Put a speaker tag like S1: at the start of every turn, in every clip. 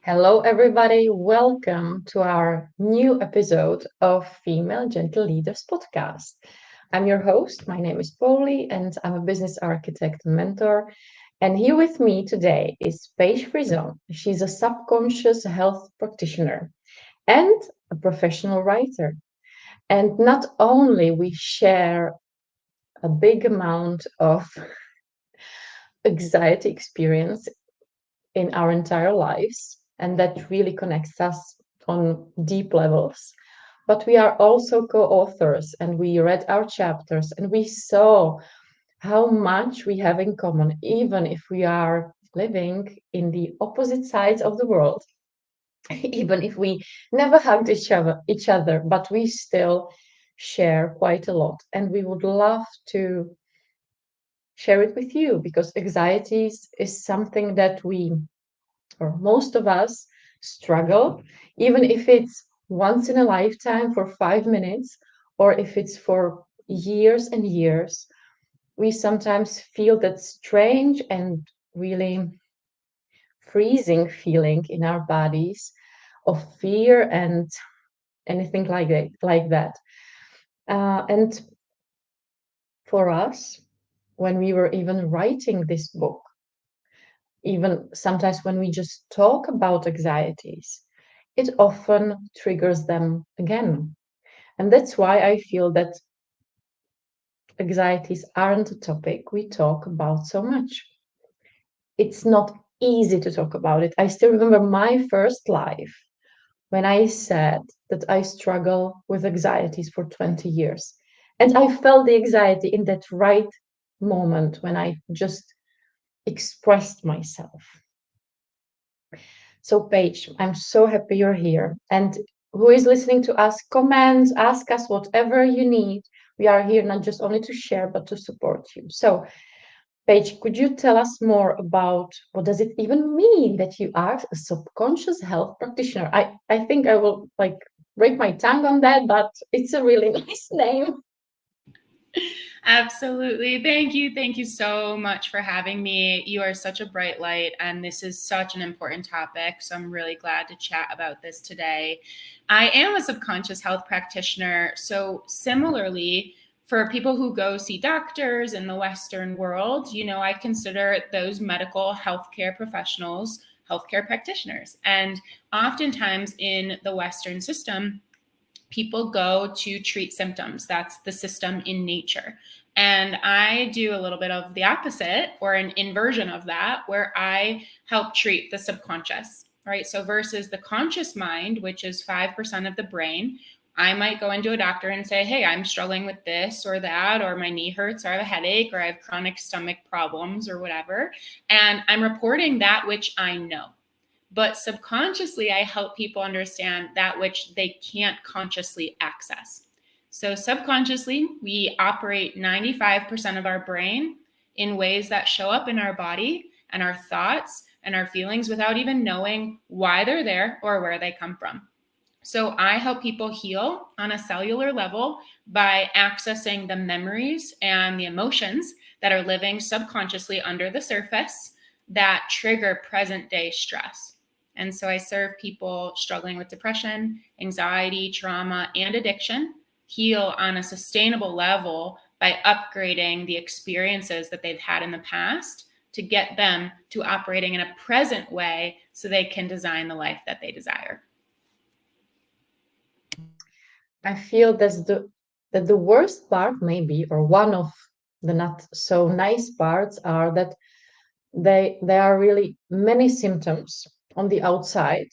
S1: Hello, everybody. Welcome to our new episode of Female Gentle Leaders podcast. I'm your host. My name is Poli, and I'm a business architect and mentor. And here with me today is Paige Frisone. She's a subconscious health practitioner and a professional writer. And not only we share a big amount of anxiety experience in our entire lives, and that really connects us on deep levels. But we are also co authors, and we read our chapters and we saw how much we have in common, even if we are living in the opposite sides of the world, even if we never hugged each other, but we still share quite a lot. And we would love to share it with you because anxieties is something that we or most of us struggle, even if it's once in a lifetime for 5 minutes, or if it's for years and years, we sometimes feel that strange and really freezing feeling in our bodies of fear and anything like that. And for us, when we were even writing this book, even sometimes when we just talk about anxieties, it often triggers them again. And that's why I feel that anxieties aren't a topic we talk about so much. It's not easy to talk about it. I still remember my first life when I said that I struggle with anxieties for 20 years. And I felt the anxiety in that right moment when I just expressed myself. So, Paige, I'm so happy you're here. And who is listening to us, comment, ask us whatever you need. We are here not just only to share, but to support you. So, Paige, could you tell us more about what does it even mean that you are a subconscious health practitioner? I think I will like break my tongue on that, but it's a really nice name.
S2: Absolutely. Thank you. Thank you so much for having me. You are such a bright light, and this is such an important topic. So I'm really glad to chat about this today. I am a subconscious health practitioner. So, similarly, for people who go see doctors in the Western world, I consider those medical healthcare professionals healthcare practitioners. And oftentimes in the Western system, people go to treat symptoms. That's the system in nature. And I do a little bit of the opposite or an inversion of that, where I help treat the subconscious, right? So versus the conscious mind, which is 5% of the brain, I might go into a doctor and say, hey, I'm struggling with this or that, or my knee hurts, or I have a headache, or I have chronic stomach problems, or whatever. And I'm reporting that which I know. But subconsciously, I help people understand that which they can't consciously access. So, subconsciously, we operate 95% of our brain in ways that show up in our body and our thoughts and our feelings without even knowing why they're there or where they come from. So, I help people heal on a cellular level by accessing the memories and the emotions that are living subconsciously under the surface that trigger present day stress. And so I serve people struggling with depression, anxiety, trauma, and addiction heal on a sustainable level by upgrading the experiences that they've had in the past to get them to operating in a present way so they can design the life that they desire.
S1: I feel that the worst part maybe, or one of the not so nice parts are that there are really many symptoms on the outside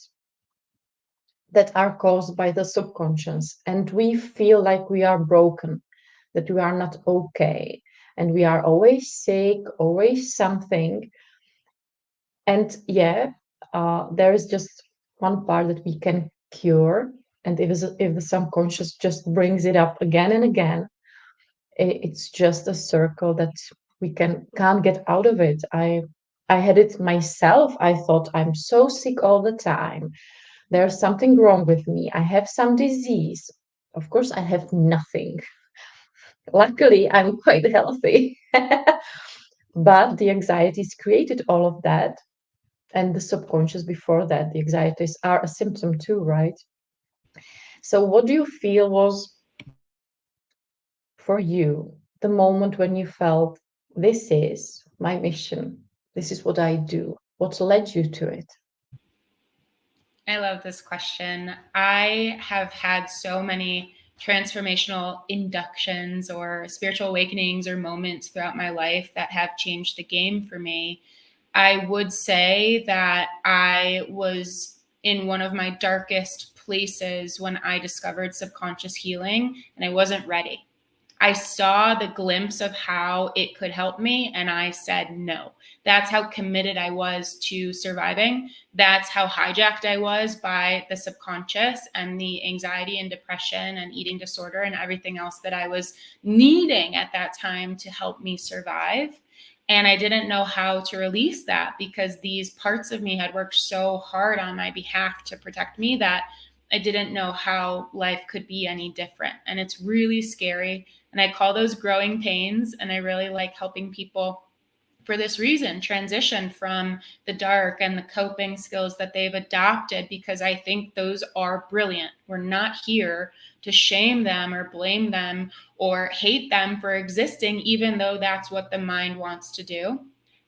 S1: that are caused by the subconscious, and we feel like we are broken, that we are not okay, and we are always sick, always something. And yeah, there is just one part that we can cure, and if the subconscious just brings it up again and again, it's just a circle that we can't get out of it. I had it myself. I thought I'm so sick all the time. There's something wrong with me. I have some disease. Of course, I have nothing. Luckily, I'm quite healthy. But the anxieties created all of that. and the subconscious before that, the anxieties, are a symptom too, right? So, what do you feel was for you the moment when you felt this is my mission, this is what I do? What led you to it?
S2: I love this question. I have had so many transformational inductions or spiritual awakenings or moments throughout my life that have changed the game for me. I would say that I was in one of my darkest places when I discovered subconscious healing, and I wasn't ready. I saw the glimpse of how it could help me, and I said no. That's how committed I was to surviving. That's how hijacked I was by the subconscious and the anxiety and depression and eating disorder and everything else that I was needing at that time to help me survive. And I didn't know how to release that because these parts of me had worked so hard on my behalf to protect me that I didn't know how life could be any different. And it's really scary. And I call those growing pains. And I really like helping people for this reason transition from the dark and the coping skills that they've adopted, because I think those are brilliant. We're not here to shame them or blame them or hate them for existing, even though that's what the mind wants to do.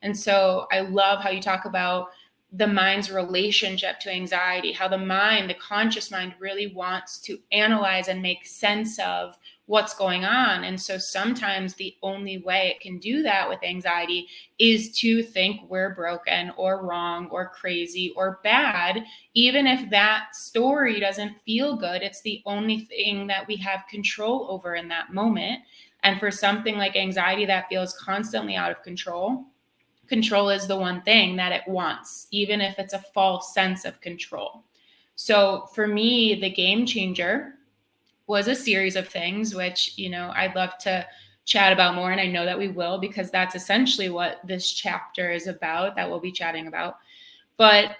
S2: And so I love how you talk about the mind's relationship to anxiety, how the mind, the conscious mind, really wants to analyze and make sense of what's going on. And so sometimes the only way it can do that with anxiety is to think we're broken or wrong or crazy or bad. Even if that story doesn't feel good, it's the only thing that we have control over in that moment. And for something like anxiety that feels constantly out of control, control is the one thing that it wants, even if it's a false sense of control. So for me, the game changer was a series of things, which, I'd love to chat about more. And I know that we will, because that's essentially what this chapter is about, that we'll be chatting about. But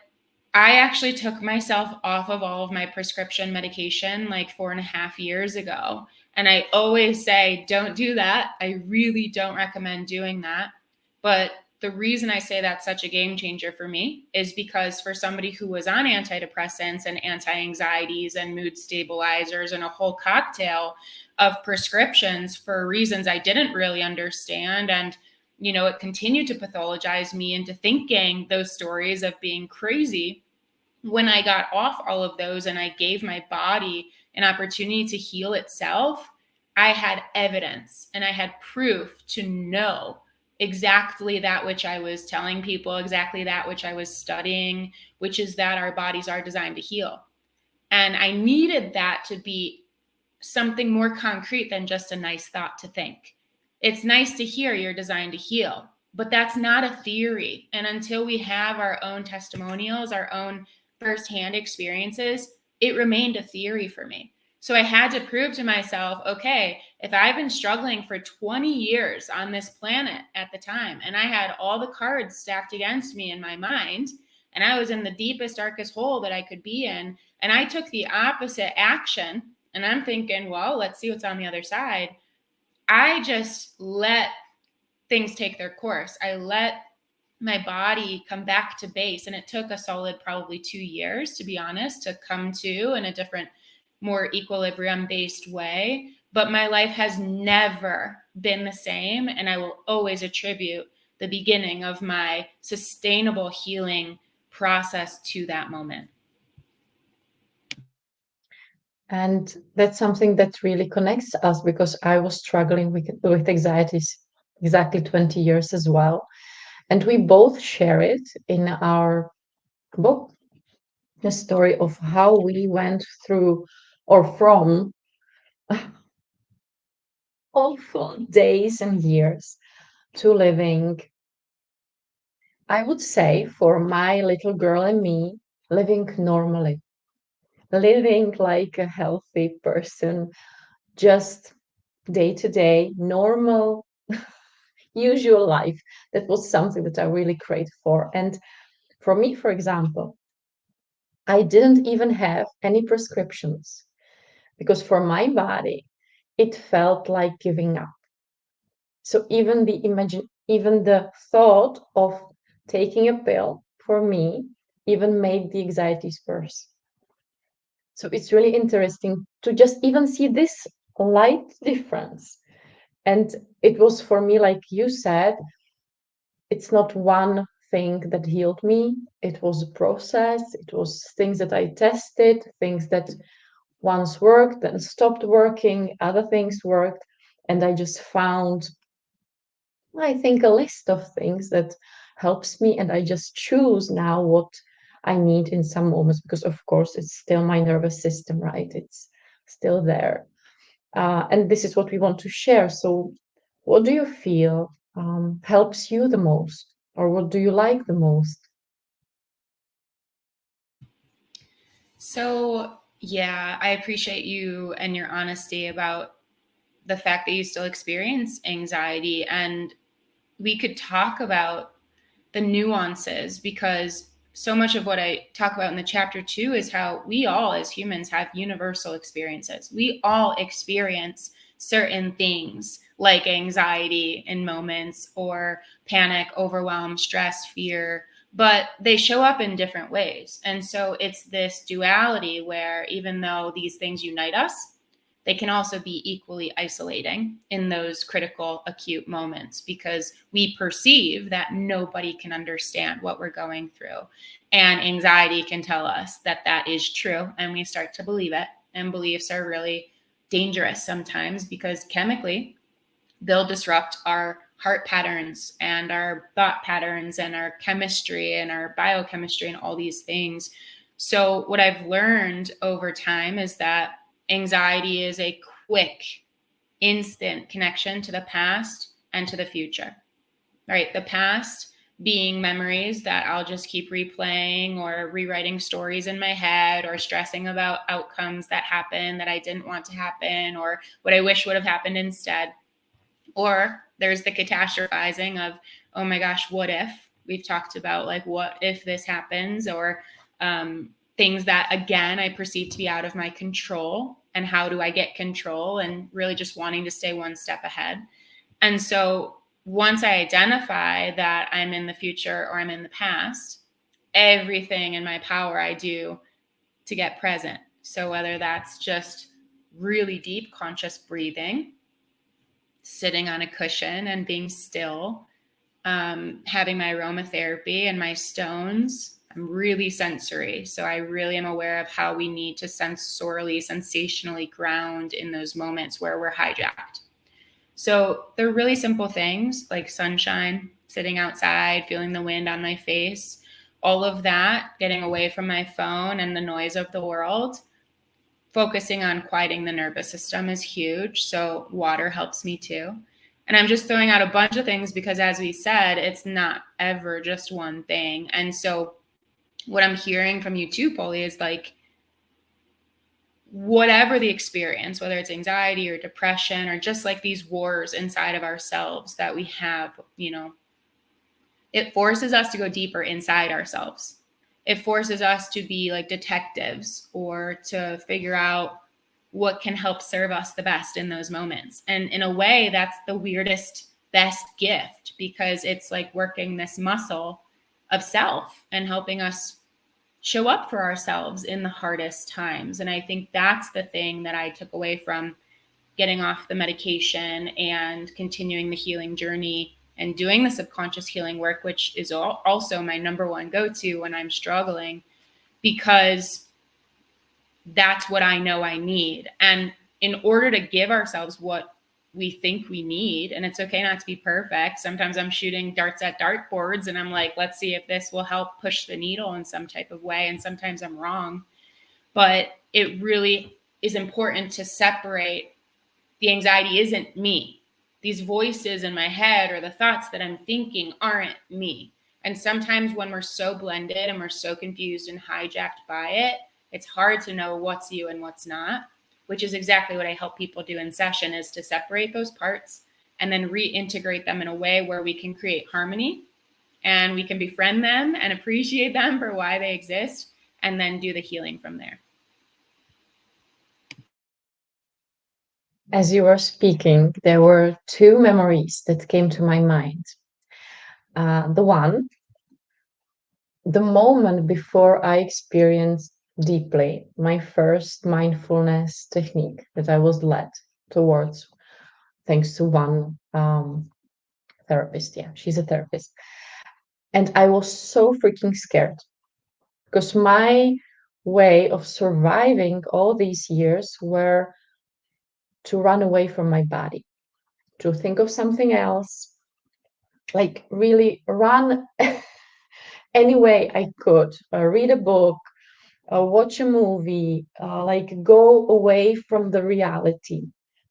S2: I actually took myself off of all of my prescription medication like 4.5 years ago. And I always say, don't do that. I really don't recommend doing that. But the reason I say that's such a game changer for me is because for somebody who was on antidepressants and anti-anxieties and mood stabilizers and a whole cocktail of prescriptions for reasons I didn't really understand, and it continued to pathologize me into thinking those stories of being crazy. When I got off all of those and I gave my body an opportunity to heal itself, I had evidence and I had proof to know exactly that which I was telling people, exactly that which I was studying, which is that our bodies are designed to heal. And I needed that to be something more concrete than just a nice thought to think. It's nice to hear you're designed to heal, but that's not a theory. And until we have our own testimonials, our own firsthand experiences, it remained a theory for me. So I had to prove to myself, okay, if I've been struggling for 20 years on this planet at the time, and I had all the cards stacked against me in my mind, and I was in the deepest, darkest hole that I could be in, and I took the opposite action, and I'm thinking, well, let's see what's on the other side. I just let things take their course. I let my body come back to base. And it took a solid probably 2 years, to be honest, to come to in a different, more equilibrium based way. But my life has never been the same. And I will always attribute the beginning of my sustainable healing process to that moment.
S1: And that's something that really connects us, because I was struggling with anxieties exactly 20 years as well. And we both share it in our book, the story of how we went through or from awful days and years to living, I would say, for my little girl and me, living normally, living like a healthy person, just day to day, normal, usual life. That was something that I really craved for. And for me, for example, I didn't even have any prescriptions, because for my body, it felt like giving up. So even the thought of taking a pill for me even made the anxieties worse. So it's really interesting to just even see this light difference. And it was for me, like you said, it's not one thing that healed me. It was a process. It was things that I tested, things that once worked and stopped working, other things worked. And I just found, I think, a list of things that helps me. And I just choose now what I need in some moments, because of course it's still my nervous system, right? It's still there. And this is what we want to share. So what do you feel helps you the most, or what do you like the most?
S2: So, yeah, I appreciate you and your honesty about the fact that you still experience anxiety. And we could talk about the nuances, because so much of what I talk about in the chapter 2 is how we all as humans have universal experiences. We all experience certain things like anxiety in moments, or panic, overwhelm, stress, fear, but they show up in different ways. And so it's this duality where even though these things unite us, they can also be equally isolating in those critical, acute moments, because we perceive that nobody can understand what we're going through. And anxiety can tell us that that is true, and we start to believe it. And beliefs are really dangerous sometimes, because chemically, they'll disrupt our heart patterns and our thought patterns and our chemistry and our biochemistry and all these things. So what I've learned over time is that anxiety is a quick, instant connection to the past and to the future. Right? The past being memories that I'll just keep replaying, or rewriting stories in my head, or stressing about outcomes that happen that I didn't want to happen, or what I wish would have happened instead. Or there's the catastrophizing of, oh my gosh, what if? We've talked about, like, what if this happens, or things that, again, I perceive to be out of my control, and how do I get control, and really just wanting to stay one step ahead. And so once I identify that I'm in the future or I'm in the past, everything in my power I do to get present. So whether that's just really deep conscious breathing, sitting on a cushion and being still, having my aromatherapy and my stones. I'm really sensory. So I really am aware of how we need to sensationally ground in those moments where we're hijacked. So they're really simple things like sunshine, sitting outside, feeling the wind on my face, all of that, getting away from my phone and the noise of the world. Focusing on quieting the nervous system is huge. So water helps me too. And I'm just throwing out a bunch of things because, as we said, it's not ever just one thing. And so what I'm hearing from you too, Poli, is like, whatever the experience, whether it's anxiety or depression, or just like these wars inside of ourselves that we have, it forces us to go deeper inside ourselves. It forces us to be like detectives, or to figure out what can help serve us the best in those moments. And in a way, that's the weirdest, best gift, because it's like working this muscle of self and helping us show up for ourselves in the hardest times. And I think that's the thing that I took away from getting off the medication and continuing the healing journey and doing the subconscious healing work, which is also my number one go-to when I'm struggling, because that's what I know I need. And in order to give ourselves what we think we need, and it's okay not to be perfect. Sometimes I'm shooting darts at dartboards and I'm like, let's see if this will help push the needle in some type of way. And sometimes I'm wrong, but it really is important to separate. The anxiety isn't me. These voices in my head, or the thoughts that I'm thinking, aren't me. And sometimes when we're so blended and we're so confused and hijacked by it, it's hard to know what's you and what's not, which is exactly what I help people do in session, is to separate those parts and then reintegrate them in a way where we can create harmony, and we can befriend them and appreciate them for why they exist, and then do the healing from there.
S1: As you were speaking, there were two memories that came to my mind. The one the moment before I experienced deeply my first mindfulness technique that I was led towards, thanks to one therapist. Yeah, she's a therapist. And I was so freaking scared because my way of surviving all these years were to run away from my body, to think of something else, like really run any way I could, read a book, watch a movie, like go away from the reality.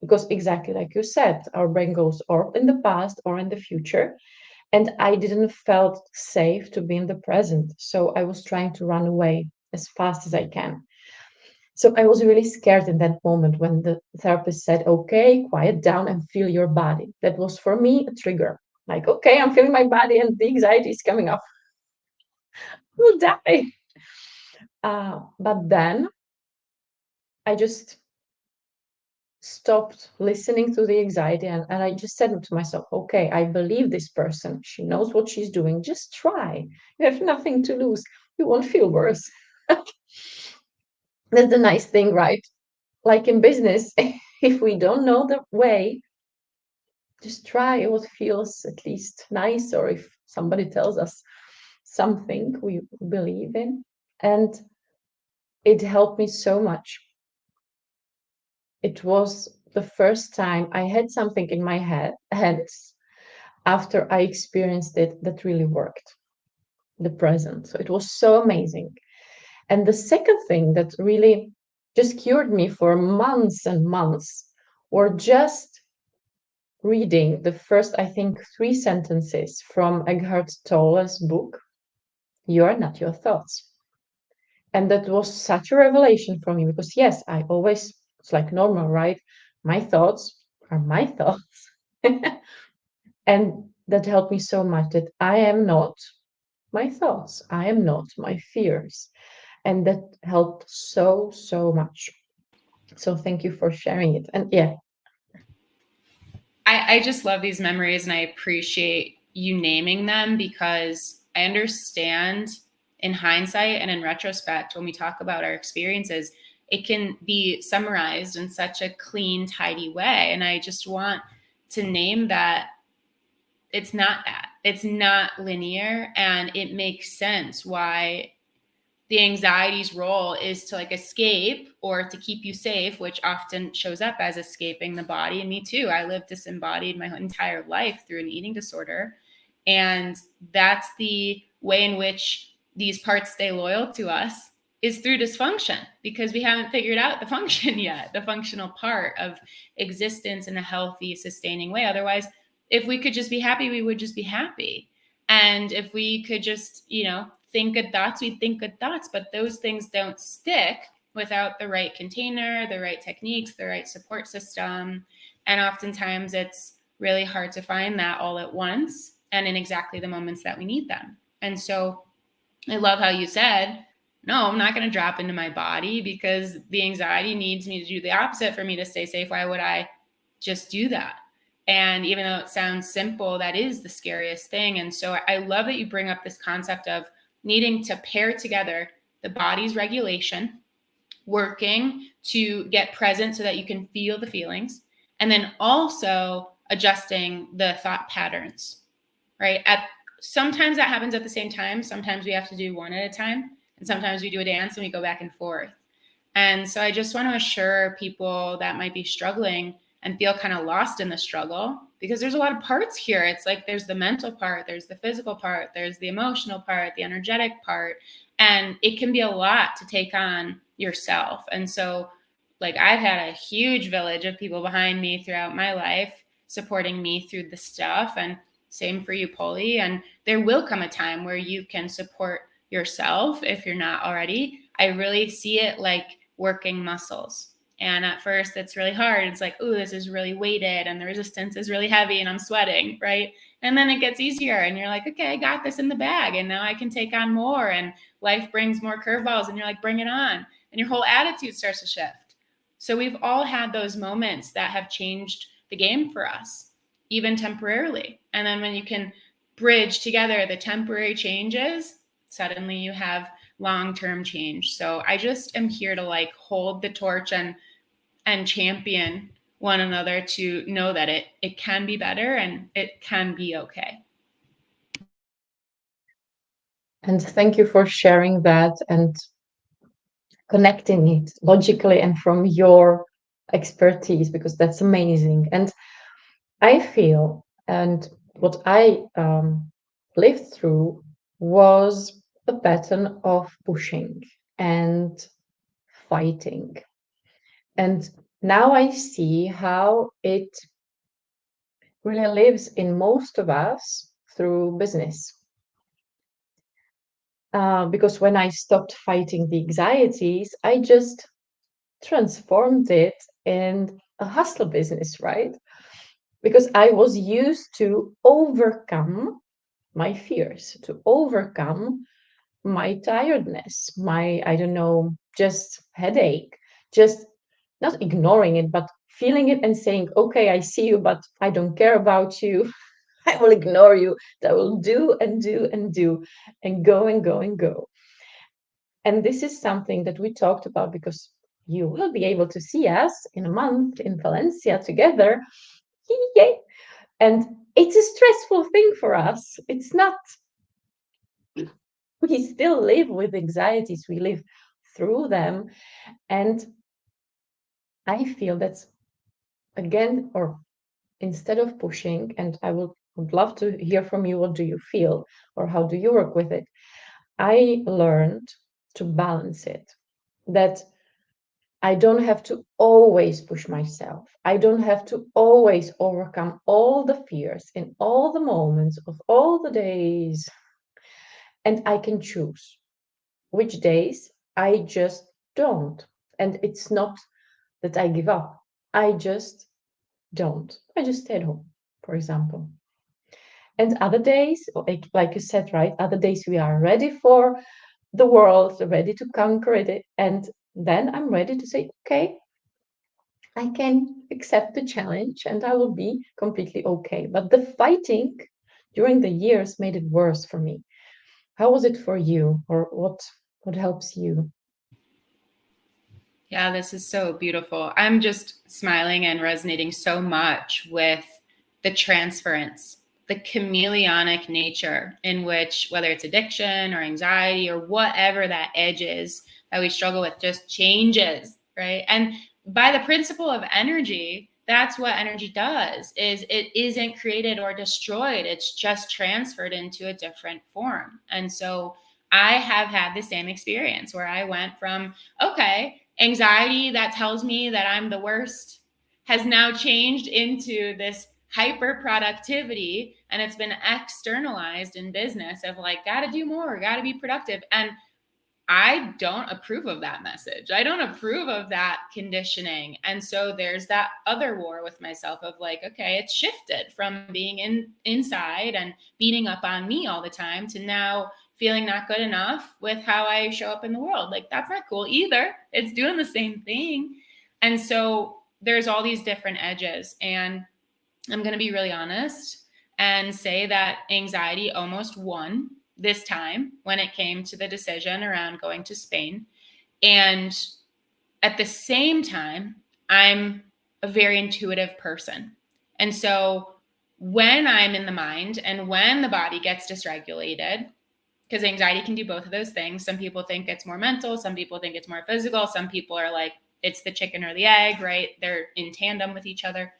S1: Because exactly like you said, our brain goes or in the past or in the future. And I didn't felt safe to be in the present. So I was trying to run away as fast as I can. So I was really scared in that moment when the therapist said, okay, quiet down and feel your body. That was for me a trigger. Like, okay, I'm feeling my body and the anxiety is coming up. We'll die. But then I just stopped listening to the anxiety and I just said to myself, okay, I believe this person. She knows what she's doing. Just try. You have nothing to lose. You won't feel worse. That's the nice thing, right? Like in business, if we don't know the way, just try what feels at least nice, or if somebody tells us something we believe in. And it helped me so much. It was the first time I had something in my heads after I experienced it that really worked, the present. So it was so amazing. And the second thing that really just cured me for months and months were just reading the first, I think, 3 sentences from Eckhart Tolle's book, You Are Not Your Thoughts. And that was such a revelation for me because, yes, I always, it's like normal, right? My thoughts are my thoughts. And that helped me so much that I am not my thoughts, I am not my fears. And that helped so, so much. So thank you for sharing it. And yeah,
S2: I just love these memories and I appreciate you naming them because I understand in hindsight and in retrospect when we talk about our experiences, it can be summarized in such a clean, tidy way. And I just want to name that it's not that. It's not linear and it makes sense why the anxiety's role is to like escape or to keep you safe, which often shows up as escaping the body. And me too. I lived disembodied my entire life through an eating disorder. And that's the way in which these parts stay loyal to us is through dysfunction because we haven't figured out the function yet, the functional part of existence in a healthy, sustaining way. Otherwise, if we could just be happy, we would just be happy. And if we could just, think good thoughts, we'd think good thoughts. But those things don't stick without the right container, the right techniques, the right support system. And oftentimes it's really hard to find that all at once and in exactly the moments that we need them. And so I love how you said, no, I'm not going to drop into my body because the anxiety needs me to do the opposite for me to stay safe. Why would I just do that? And even though it sounds simple, that is the scariest thing. And so I love that you bring up this concept of needing to pair together the body's regulation, working to get present so that you can feel the feelings, and then also adjusting the thought patterns, right? Sometimes that happens at the same time. Sometimes we have to do one at a time. And sometimes we do a dance and we go back and forth. And so I just want to assure people that might be struggling and feel kind of lost in the struggle because there's a lot of parts here. It's like there's the mental part, there's the physical part, there's the emotional part, the energetic part, and it can be a lot to take on yourself. And so like I've had a huge village of people behind me throughout my life supporting me through the stuff, and same for you, Poli. And there will come a time where you can support yourself if you're not already. I really see it like working muscles. And at first it's really hard. It's like, oh, this is really weighted and the resistance is really heavy and I'm sweating, right? And then it gets easier and you're like, okay, I got this in the bag and now I can take on more and life brings more curveballs and you're like, bring it on. And your whole attitude starts to shift. So we've all had those moments that have changed the game for us, even temporarily. And then when you can bridge together the temporary changes suddenly you have long-term change. So I just am here to like hold the torch and champion one another to know that it can be better and it can be okay.
S1: And thank you for sharing that and connecting it logically and from your expertise, because that's amazing. And I feel, and what I lived through was a pattern of pushing and fighting. And now I see how it really lives in most of us through business. Because when I stopped fighting the anxieties, I just transformed it in a hustle business, right? Because I was used to overcome my fears, to overcome my tiredness, my, I don't know, just headache, just not ignoring it, but feeling it and saying, okay, I see you, but I don't care about you. I will ignore you. I will do and do and do and go and go and go. And this is something that we talked about because you will be able to see us in a month in Valencia together. Yay! And it's a stressful thing for us. It's not, we still live with anxieties, we live through them. And I feel that's again, or instead of pushing, and I would love to hear from you, what do you feel or how do you work with it? I learned to balance it, that I don't have to always push myself. I don't have to always overcome all the fears in all the moments of all the days. And I can choose which days I just don't. And it's not that I give up. I just don't. I just stay at home, for example. And other days, like you said, right? Other days we are ready for the world, ready to conquer it. And then I'm ready to say, okay, I can accept the challenge and I will be completely okay. But the fighting during the years made it worse for me. How was it for you, or what helps you?
S2: Yeah, this is so beautiful. I'm just smiling and resonating so much with the transference, the chameleonic nature in which, whether it's addiction or anxiety or whatever that edge is that we struggle with, just changes, right? And by the principle of energy, that's what energy does, is it isn't created or destroyed. It's just transferred into a different form. And so I have had the same experience where I went from, okay, anxiety that tells me that I'm the worst has now changed into this hyper productivity, and it's been externalized in business of like, gotta do more, gotta be productive. And I don't approve of that message. I don't approve of that conditioning. And so there's that other war with myself of like, okay, it's shifted from being inside and beating up on me all the time to now feeling not good enough with how I show up in the world. Like, that's not cool either. It's doing the same thing. And so there's all these different edges. And I'm going to be really honest and say that anxiety almost won this time when it came to the decision around going to Spain. And at the same time, I'm a very intuitive person. And so when I'm in the mind and when the body gets dysregulated, because anxiety can do both of those things. Some people think it's more mental. Some people think it's more physical. Some people are like, it's the chicken or the egg, right? They're in tandem with each other.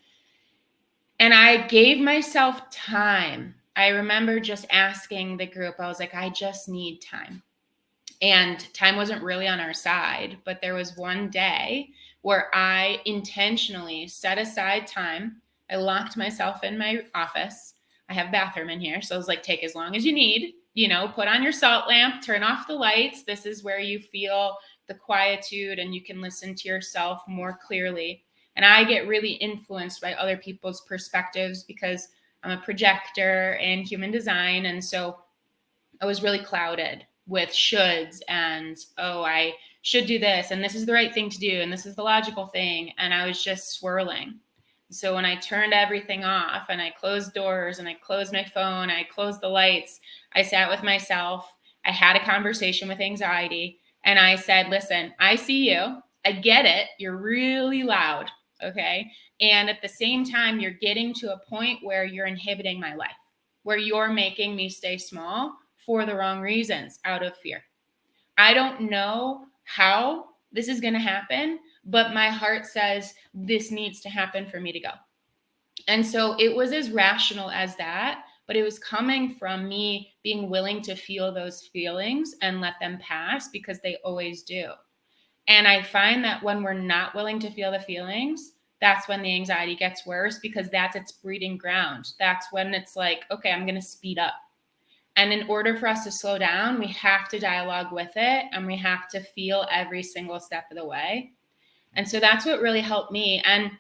S2: And I gave myself time. I remember just asking the group, I was like, I just need time. And time wasn't really on our side, but there was one day where I intentionally set aside time. I locked myself in my office. I have a bathroom in here. So I was like, take as long as you need, put on your salt lamp, turn off the lights. This is where you feel the quietude and you can listen to yourself more clearly. And I get really influenced by other people's perspectives because I'm a projector in human design. And so I was really clouded with shoulds and, oh, I should do this, and this is the right thing to do, and this is the logical thing. And I was just swirling. So when I turned everything off and I closed doors and I closed my phone, I closed the lights, I sat with myself I had a conversation with anxiety and I said, listen, I see you. I get it. You're really loud. Okay. And at the same time, you're getting to a point where you're inhibiting my life, where you're making me stay small for the wrong reasons out of fear. I don't know how this is going to happen, but my heart says this needs to happen for me to go. And so it was as rational as that, but it was coming from me being willing to feel those feelings and let them pass, because they always do. And I find that when we're not willing to feel the feelings, that's when the anxiety gets worse, because that's its breeding ground. That's when it's like, okay, I'm going to speed up. And in order for us to slow down, we have to dialogue with it, and we have to feel every single step of the way. And so that's what really helped me. And,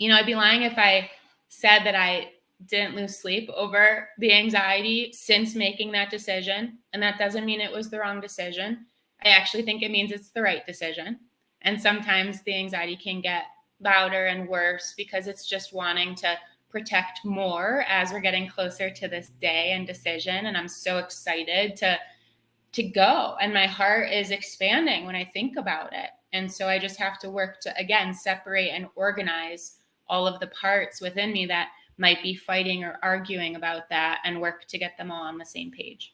S2: I'd be lying if I said that I didn't lose sleep over the anxiety since making that decision. And that doesn't mean it was the wrong decision. I actually think it means it's the right decision. And sometimes the anxiety can get louder and worse because it's just wanting to protect more as we're getting closer to this day and decision. And I'm so excited to go. And my heart is expanding when I think about it. And so I just have to work to, again, separate and organize all of the parts within me that might be fighting or arguing about that, and work to get them all on the same page.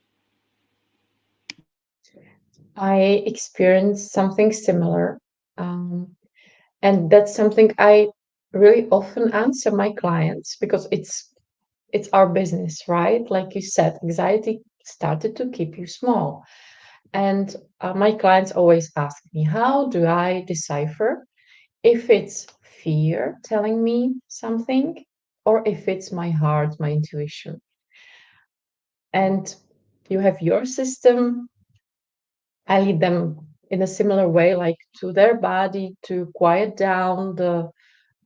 S1: I experienced something similar. And that's something I really often answer my clients, because it's our business, right? Like you said, anxiety started to keep you small. And my clients always ask me, how do I decipher if it's fear telling me something, or if it's my heart, my intuition? And you have your system. I lead them in a similar way, like to their body, to quiet down the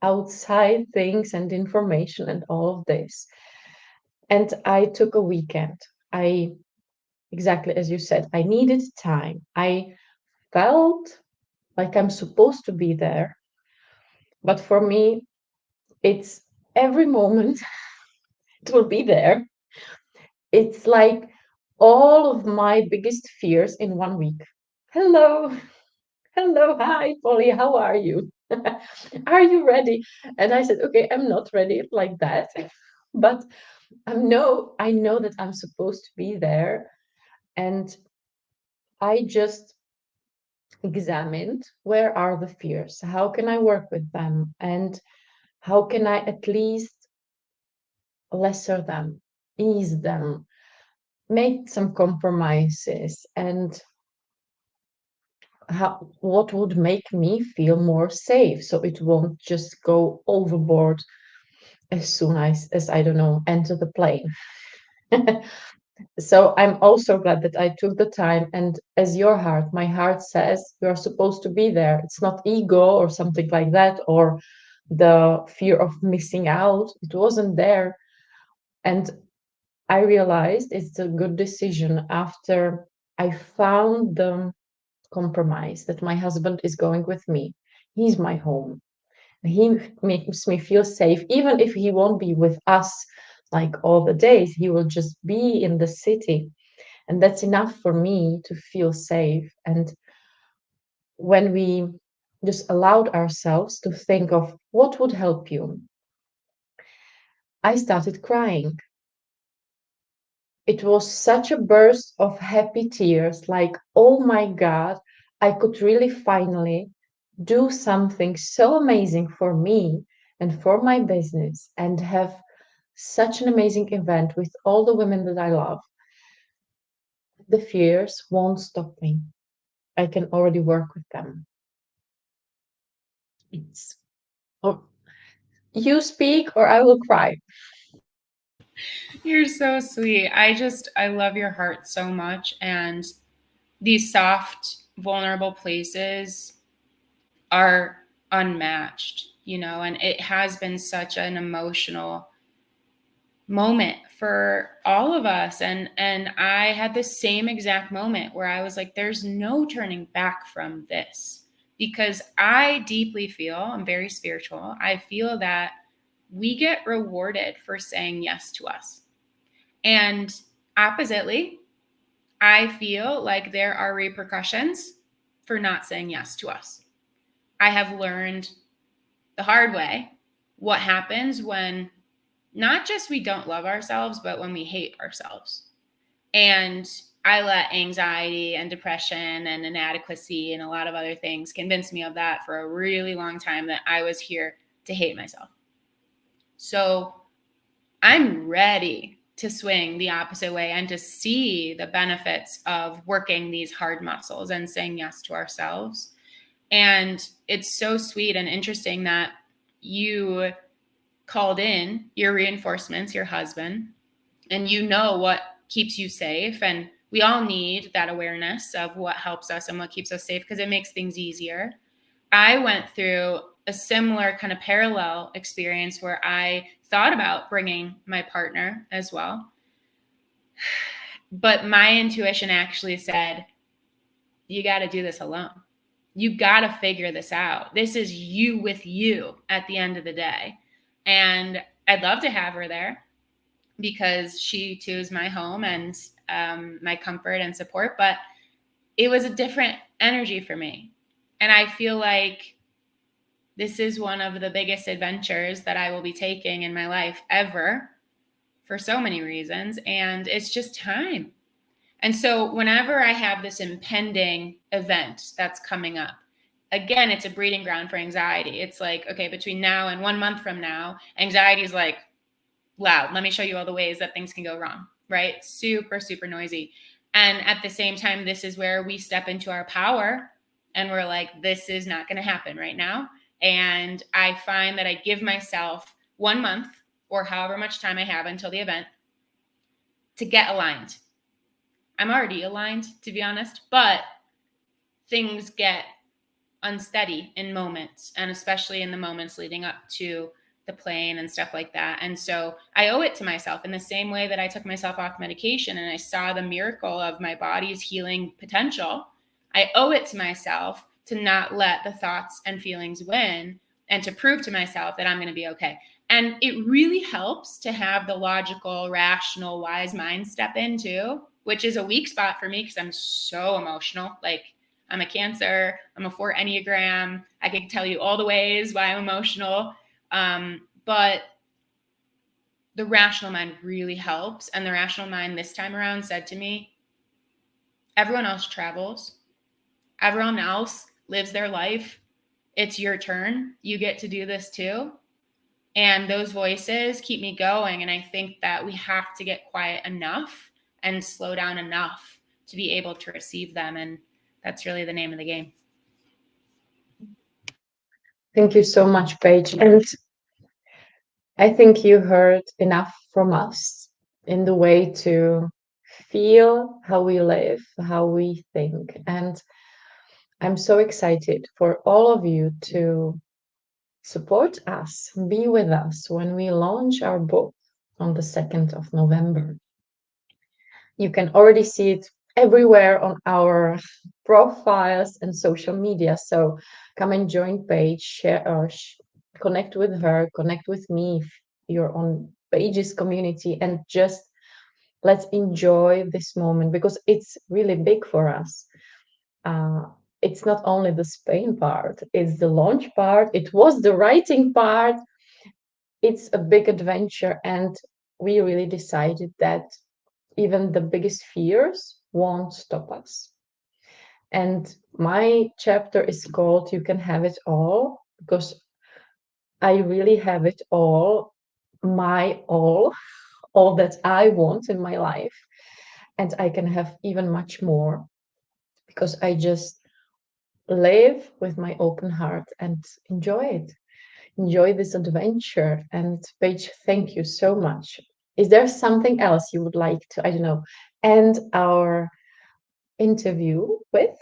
S1: outside things and information and all of this. And I took a weekend. Exactly as you said, I needed time. I felt like I'm supposed to be there. But for me, it's every moment it will be there. It's like all of my biggest fears in 1 week. Hello, hello, hi, Polly, how are you? Are you ready? And I said, okay, I'm not ready like that, but I know that I'm supposed to be there. And I just examined, where are the fears? How can I work with them? And how can I at least lesser them, ease them, make some compromises, and what would make me feel more safe, so it won't just go overboard as soon as I don't know, enter the plane. So I'm also glad that I took the time, and as your heart, my heart says you're supposed to be there. It's not ego or something like that, or the fear of missing out. It wasn't there. And I realized it's a good decision after I found the compromise that my husband is going with me. He's my home. He makes me feel safe, even if he won't be with us like all the days. He will just be in the city. And that's enough for me to feel safe. And when we just allowed ourselves to think of what would help you, I started crying. It was such a burst of happy tears, like, oh my God, I could really finally do something so amazing for me and for my business, and have such an amazing event with all the women that I love. The fears won't stop me. I can already work with them. It's, oh, you speak or I will cry.
S2: You're so sweet. I love your heart so much. And these soft, vulnerable places are unmatched, and it has been such an emotional moment for all of us. And I had the same exact moment where I was like, there's no turning back from this, because I deeply feel, I'm very spiritual, I feel that we get rewarded for saying yes to us. And oppositely, I feel like there are repercussions for not saying yes to us. I have learned the hard way what happens when not just we don't love ourselves, but when we hate ourselves. And I let anxiety and depression and inadequacy and a lot of other things convince me of that for a really long time, that I was here to hate myself. So I'm ready to swing the opposite way and to see the benefits of working these hard muscles and saying yes to ourselves. And it's so sweet and interesting that you called in your reinforcements, your husband, and you know what keeps you safe. And we all need that awareness of what helps us and what keeps us safe, because it makes things easier. I went through a similar kind of parallel experience where I thought about bringing my partner as well. But my intuition actually said, you got to do this alone. You got to figure this out. This is you with you at the end of the day. And I'd love to have her there, because she too is my home and my comfort and support. But it was a different energy for me. And I feel like this is one of the biggest adventures that I will be taking in my life ever, for so many reasons. And it's just time. And so whenever I have this impending event that's coming up, again, it's a breeding ground for anxiety. It's like, okay, between now and 1 month from now, anxiety is like loud. Let me show you all the ways that things can go wrong, right? Super, super noisy. And at the same time, this is where we step into our power and we're like, this is not going to happen right now. And I find that I give myself 1 month or however much time I have until the event to get aligned. I'm already aligned, to be honest, but things get unsteady in moments, and especially in the moments leading up to the plane and stuff like that. And so I owe it to myself, in the same way that I took myself off medication and I saw the miracle of my body's healing potential. I owe it to myself to not let the thoughts and feelings win, and to prove to myself that I'm going to be okay. And it really helps to have the logical, rational, wise mind step in too, which is a weak spot for me because I'm so emotional. Like, I'm a Cancer, I'm a 4 Enneagram. I can tell you all the ways why I'm emotional. But the rational mind really helps. And the rational mind this time around said to me, everyone else travels. Everyone else lives their life. It's your turn. You get to do this too. And those voices keep me going. And I think that we have to get quiet enough and slow down enough to be able to receive them. And that's really the name of the game.
S1: Thank you so much, Paige. And I think you heard enough from us in the way to feel how we live, how we think. And I'm so excited for all of you to support us, be with us when we launch our book on the 2nd of November. You can already see it everywhere on our profiles and social media. So come and join Paige, share or connect with her, connect with me if you're on Paige's community, and just let's enjoy this moment, because it's really big for us. It's not only the Spain part, it's the launch part, it was the writing part. It's a big adventure, and we really decided that even the biggest fears won't stop us. And my chapter is called You Can Have It All, because I really have it all, all that I want in my life. And I can have even much more, because I just live with my open heart and enjoy it. Enjoy this adventure. And Paige, thank you so much. Is there something else you would like to, I don't know, end our interview with?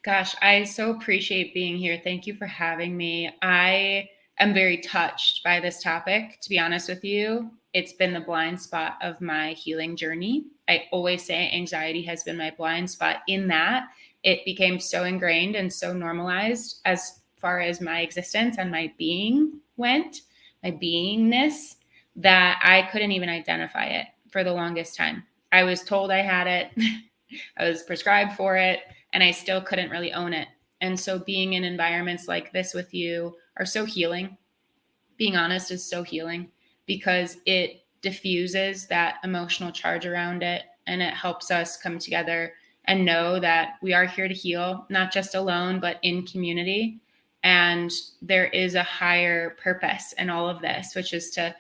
S2: Gosh, I so appreciate being here. Thank you for having me. I am very touched by this topic, to be honest with you. It's been the blind spot of my healing journey. I always say anxiety has been my blind spot, in that it became so ingrained and so normalized as far as my existence and my being went, my beingness, that I couldn't even identify it for the longest time. I was told I had it, I was prescribed for it, and I still couldn't really own it. And so being in environments like this with you are so healing. Being honest is so healing because it diffuses that emotional charge around it, and it helps us come together and know that we are here to heal, not just alone, but in community. And there is a higher purpose in all of this, which is to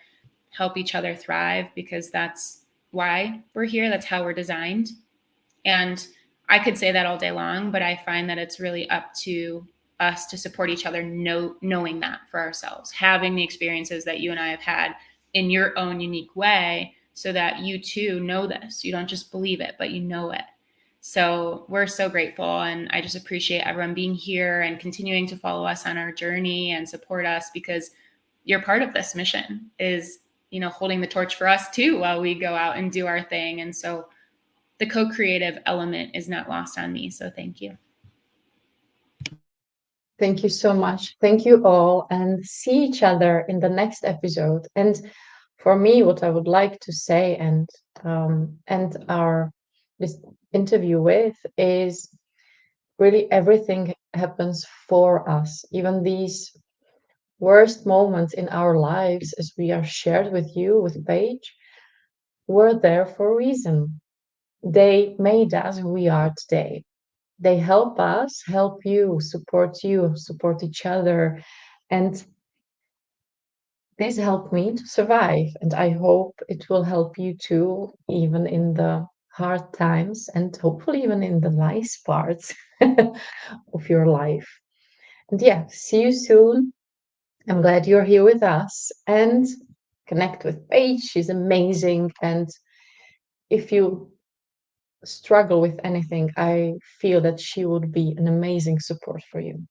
S2: help each other thrive, because that's why we're here. That's how we're designed. And I could say that all day long, but I find that it's really up to us to support each other, knowing that for ourselves, having the experiences that you and I have had in your own unique way, so that you too know this. You don't just believe it, but you know it. So we're so grateful, and I just appreciate everyone being here and continuing to follow us on our journey and support us, because you're part of this mission, is, you know, holding the torch for us too while we go out and do our thing. And so the co-creative element is not lost on me. So thank you.
S1: Thank you so much. Thank you all, and see each other in the next episode. And for me, what I would like to say and end our this interview with is really everything happens for us. Even these worst moments in our lives, as we are shared with you, with Paige, were there for a reason. They made us who we are today. They help us, help you, support each other. And this helped me to survive. And I hope it will help you too, even in the hard times and hopefully even in the nice parts of your life. And yeah, see you soon. I'm glad you're here with us, and connect with Paige. She's amazing. And if you struggle with anything, I feel that she would be an amazing support for you.